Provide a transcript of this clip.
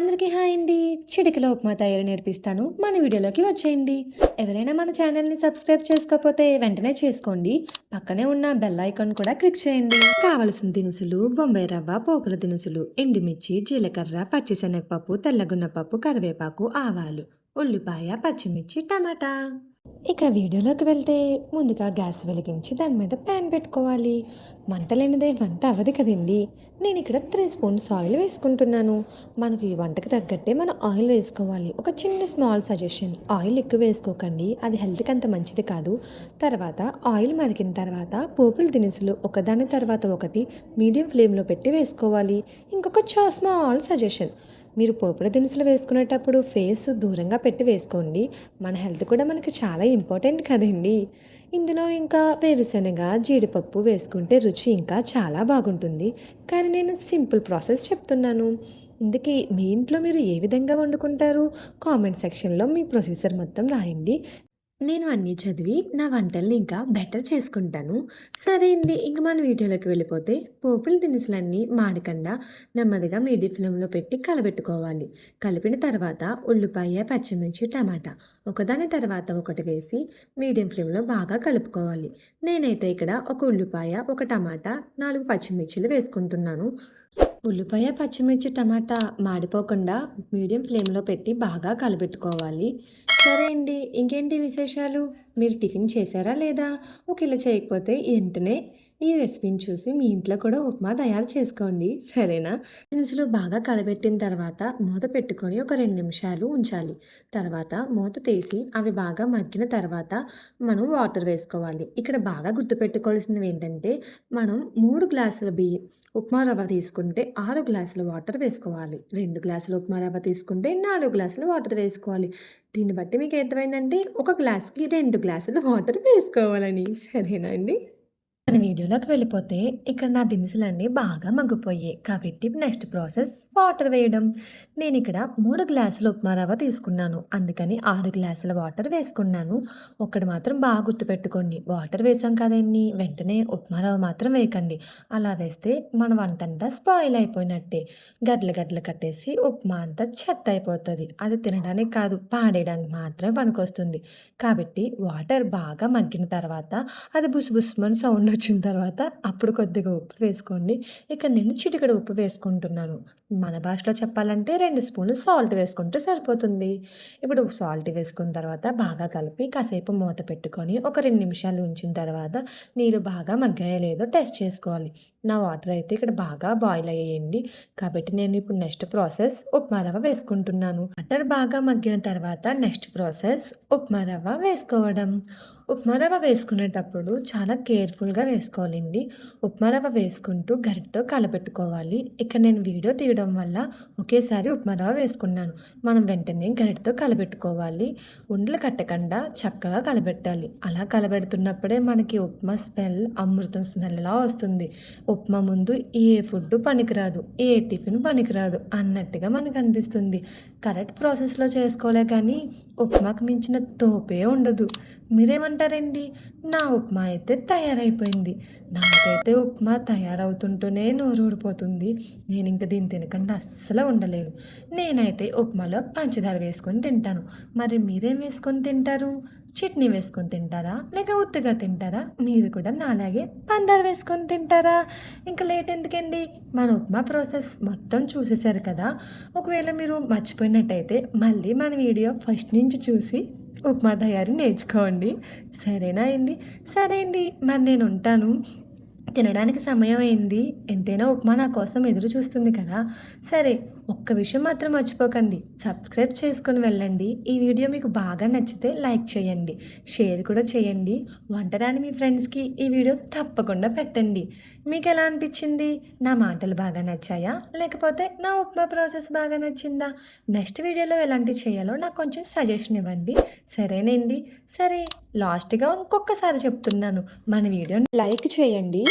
అందరికీ హాయ్ అండి. చిటికలో ఉప్మా తయారీ నేర్పిస్తాను. మన వీడియోలోకి వచ్చేయండి. ఎవరైనా మన ఛానల్ని సబ్స్క్రైబ్ చేసుకోకపోతే వెంటనే చేసుకోండి. పక్కనే ఉన్న బెల్ ఐకాన్ కూడా క్లిక్ చేయండి. కావలసిన దినుసులు: బొంబాయి రవ్వ, పోపుల దినుసులు, ఎండుమిర్చి, జీలకర్ర, పచ్చిశనగపప్పు, తెల్లగున్నపప్పు, కరివేపాకు, ఆవాలు, ఉల్లిపాయ, పచ్చిమిర్చి, టమాటా. ఇక వీడియోలోకి వెళ్తే ముందుగా గ్యాస్ వెలిగించి దాని మీద ప్యాన్ పెట్టుకోవాలి. మంట లేనిదే వంట అవ్వదు కదండి. నేను ఇక్కడ 3 స్పూన్స్ ఆయిల్ వేసుకుంటున్నాను. మనకి ఈ వంటకి తగ్గట్టే మనం ఆయిల్ వేసుకోవాలి. ఒక చిన్న స్మాల్ సజెషన్: ఆయిల్ ఎక్కువ వేసుకోకండి, అది హెల్త్కి అంత మంచిది కాదు. తర్వాత ఆయిల్ మరిగిన తర్వాత పోపుల దినుసులు ఒకదాని తర్వాత ఒకటి మీడియం ఫ్లేమ్లో పెట్టి వేసుకోవాలి. ఇంకొక స్మాల్ సజెషన్: మీరు పోపుల దినుసులు వేసుకునేటప్పుడు ఫేస్ దూరంగా పెట్టి వేసుకోండి. మన హెల్త్ కూడా మనకి చాలా ఇంపార్టెంట్ కదండి. ఇందులో ఇంకా వేరుశనగ, జీడిపప్పు వేసుకుంటే రుచి ఇంకా చాలా బాగుంటుంది. కానీ నేను సింపుల్ ప్రాసెస్ చెప్తున్నాను. ఇందుకే మీ ఇంట్లో మీరు ఏ విధంగా వండుకుంటారు? కామెంట్ సెక్షన్లో మీ ప్రొసీజర్ మొత్తం రాయండి. నేను అన్నీ చదివి నా వంటల్ని ఇంకా బెటర్ చేసుకుంటాను. సరే అండి, ఇంక మన వీడియోలోకి వెళ్ళిపోతే పోపుల దినుసులన్నీ మాడకుండా నెమ్మదిగా మీడియం ఫ్లేమ్లో పెట్టి కలబెట్టుకోవాలి. కలిపిన తర్వాత ఉల్లిపాయ, పచ్చిమిర్చి, టమాటా ఒకదాని తర్వాత ఒకటి వేసి మీడియం ఫ్లేమ్లో బాగా కలుపుకోవాలి. నేనైతే ఇక్కడ ఒక ఉల్లిపాయ, ఒక టమాటా, 4 పచ్చిమిర్చిలు వేసుకుంటున్నాను. ఉల్లిపాయ, పచ్చిమిర్చి, టమాటా మాడిపోకుండా మీడియం ఫ్లేమ్లో పెట్టి బాగా కలబెట్టుకోవాలి. సరే అండి, ఇంకేంటి విశేషాలు? మీరు టిఫిన్ చేశారా లేదా? ఒకవేళ చేయకపోతే వెంటనే ఈ రెసిపీని చూసి మీ ఇంట్లో కూడా ఉప్మా తయారు చేసుకోండి, సరేనా? దినుసులు బాగా కలబెట్టిన తర్వాత మూత పెట్టుకొని ఒక 2 నిమిషాలు ఉంచాలి. తర్వాత మూత తీసి అవి బాగా మగ్గిన తర్వాత మనం వాటర్ వేసుకోవాలి. ఇక్కడ బాగా గుర్తుపెట్టుకోవాల్సింది ఏంటంటే, మనం 3 గ్లాసుల ఉప్మా రవ్వ తీసుకుంటే 6 గ్లాసుల వాటర్ వేసుకోవాలి. 2 గ్లాసుల ఉప్మా రవ్వ తీసుకుంటే 4 గ్లాసుల వాటర్ వేసుకోవాలి. దీన్ని బట్టి మీకు అర్థమైందంటే ఒక గ్లాస్కి 2 గ్లాసుల వాటర్ వేసుకోవాలని, సరేనా అండి? మన వీడియోలోకి వెళ్ళిపోతే ఇక్కడ నా దినుసులన్నీ బాగా మగ్గిపోయాయి కాబట్టి నెక్స్ట్ ప్రాసెస్ వాటర్ వేయడం. నేను ఇక్కడ 3 గ్లాసుల ఉప్మా రవ్వ తీసుకున్నాను, అందుకని 6 గ్లాసుల వాటర్ వేసుకున్నాను. ఒక్కటి మాత్రం బాగా గుర్తుపెట్టుకోండి, వాటర్ వేసాం కదండి వెంటనే ఉప్మా రవ్వ మాత్రం వేయకండి. అలా వేస్తే మన వంట అంతా స్పాయిల్ అయిపోయినట్టే. గడ్డలు గడ్డలు కట్టేసి ఉప్మా అంతా చెత్త అయిపోతుంది. అది తినడానికి కాదు, పాడేయడానికి మాత్రమే పనికొస్తుంది. కాబట్టి వాటర్ బాగా మగ్గిన తర్వాత అది బుస్సుమని సౌండ్ వచ్చిన తర్వాత అప్పుడు కొద్దిగా ఉప్పు వేసుకోండి. ఇక్కడ నేను చిటికెడు ఉప్పు వేసుకుంటున్నాను. మన భాషలో చెప్పాలంటే 2 స్పూన్లు సాల్ట్ వేసుకుంటే సరిపోతుంది. ఇప్పుడు సాల్ట్ వేసుకున్న తర్వాత బాగా కలిపి కాసేపు మూత పెట్టుకొని ఒక 2 నిమిషాలు ఉంచిన తర్వాత నీరు బాగా మగ్గాయో లేదో టెస్ట్ చేసుకోవాలి. నా వాటర్ అయితే ఇక్కడ బాగా బాయిల్ అయ్యేయండి కాబట్టి నేను ఇప్పుడు నెక్స్ట్ ప్రాసెస్ ఉప్మా రవ్వ వేసుకుంటున్నాను. వాటర్ బాగా మగ్గిన తర్వాత నెక్స్ట్ ప్రాసెస్ ఉప్మా రవ్వ వేసుకోవడం. ఉప్మా రవ్వ వేసుకునేటప్పుడు చాలా కేర్ఫుల్గా వేసుకోవాలండి. ఉప్మా రవ్వ వేసుకుంటూ గరిటతో కలపెట్టుకోవాలి. ఇక్కడ నేను వీడియో తీయడం వల్ల ఒకేసారి ఉప్మా రవ్వ వేసుకున్నాను. మనం వెంటనే గరిటతో కలపెట్టుకోవాలి. ఉండలు కట్టకుండా చక్కగా కలబెట్టాలి. అలా కలబెడుతున్నప్పుడే మనకి ఉప్మా స్మెల్ అమృతం స్మెల్లా వస్తుంది. ఉప్మా ముందు ఏ ఫుడ్ పనికిరాదు, ఏ టిఫిన్ పనికిరాదు అన్నట్టుగా మనకు అనిపిస్తుంది. కరెక్ట్ ప్రాసెస్లో చేసుకోలే కానీ ఉప్మాకు మించిన తోపే ఉండదు. మీరేమంటారండి? నా ఉప్మా అయితే తయారైపోయింది. నాకైతే ఉప్మా తయారవుతుంటూనే నోరు ఊడిపోతుంది. నేను ఇంకా దీన్ని తినకుండా అస్సలు ఉండలేను. నేనైతే ఉప్మాలో పంచదార వేసుకొని తింటాను. మరి మీరేం వేసుకొని తింటారు? చట్నీ వేసుకొని తింటారా లేక ఉత్తుగా తింటారా? మీరు కూడా నాలాగే పందారు వేసుకొని తింటారా? ఇంకా లేట్ ఎందుకండి, మన ఉప్మా ప్రాసెస్ మొత్తం చూసేశారు కదా. ఒకవేళ మీరు మర్చిపోయినట్టయితే మళ్ళీ మన వీడియో ఫస్ట్ నుంచి చూసి ఉప్మా తయారీ నేర్చుకోండి, సరేనా అండి? సరే అండి, మరి నేను ఉంటాను. తినడానికి సమయం అయింది. ఎంతైనా ఉప్మా నా కోసం ఎదురు చూస్తుంది కదా. సరే, ఒక్క విషయం మాత్రం మర్చిపోకండి, సబ్స్క్రైబ్ చేసుకొని వెళ్ళండి. ఈ వీడియో మీకు బాగా నచ్చితే లైక్ చేయండి, షేర్ కూడా చేయండి. వంటరాని మీ ఫ్రెండ్స్కి ఈ వీడియో తప్పకుండా పెట్టండి. మీకు ఎలా అనిపించింది? నా మాటలు బాగా నచ్చాయా లేకపోతే నా ఉప్మా ప్రాసెస్ బాగా నచ్చిందా? నెక్స్ట్ వీడియోలో ఎలాంటి చేయాలో నాకు కొంచెం సజెషన్ ఇవ్వండి, సరేనండి? సరే, లాస్ట్గా ఇంకొకసారి చెప్తున్నాను, మన వీడియోని లైక్ చేయండి,